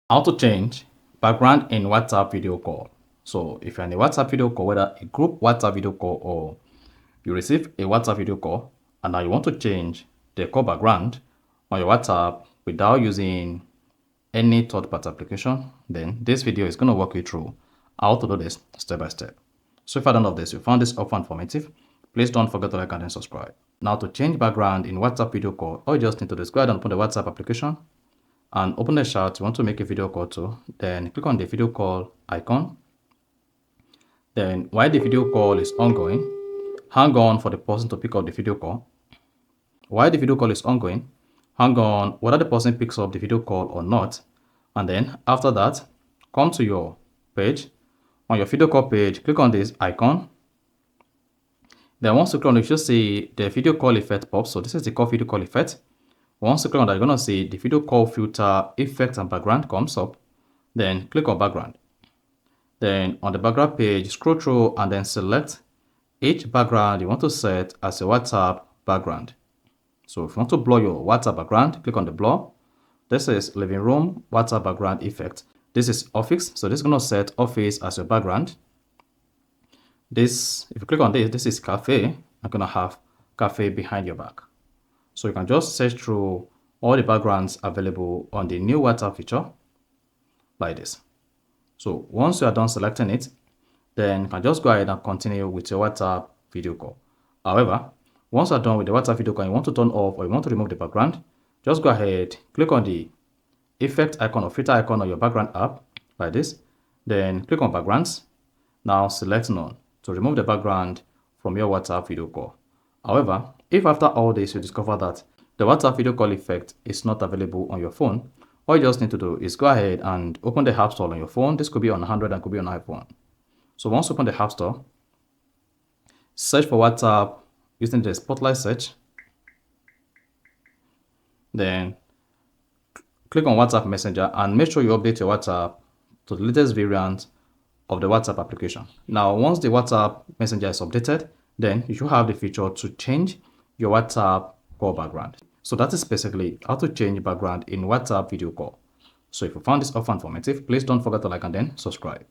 How to change background in WhatsApp video call. So if you're in a WhatsApp video call, whether a group WhatsApp video call or you receive a WhatsApp video call and now you want to change the call background on your WhatsApp without using any third-party application, then this video is going to walk you through how to do this step by step. So if you don't know this, you found this helpful and informative, please don't forget to like and then subscribe. Now to change background in WhatsApp video call, all you just need to do is go ahead and open the WhatsApp application and open the chat you want to make a video call to. Then click on the video call icon. Then while the video call is ongoing, hang on for the person to pick up the video call. While the video call is ongoing, hang on whether the person picks up the video call or not. And then after that, come to your page. On your video call page, click on this icon. Then once you click on it, you should see the video call effect pop. So this is the call video call effect. Once you click on that, you're going to see the video call filter effect and background comes up. Then click on background. Then on the background page, scroll through and then select each background you want to set as a WhatsApp background. So if you want to blur your WhatsApp background, click on the blur. This is living room WhatsApp background effect. This is office. So this is going to set office as your background. This, if you click on this is cafe. I'm going to have cafe behind your back. So you can just search through all the backgrounds available on the new WhatsApp feature like this. So once you are done selecting it, then you can just go ahead and continue with your WhatsApp video call. However, once you're done with the WhatsApp video call and you want to turn off or you want to remove the background, just go ahead, click on the effect icon or filter icon on your background app like this. Then click on backgrounds. Now select none to remove the background from your WhatsApp video call. However, if after all this you discover that the WhatsApp video call effect is not available on your phone, all you just need to do is go ahead and open the App Store on your phone. This could be on Android and could be on iPhone. So once you open the App Store, search for WhatsApp using the Spotlight search. Then click on WhatsApp Messenger and make sure you update your WhatsApp to the latest variant of the WhatsApp application. Now, once the WhatsApp Messenger is updated, then you should have the feature to change your WhatsApp call background. So that is basically how to change background in WhatsApp video call. So if you found this helpful and informative, please don't forget to like and then subscribe.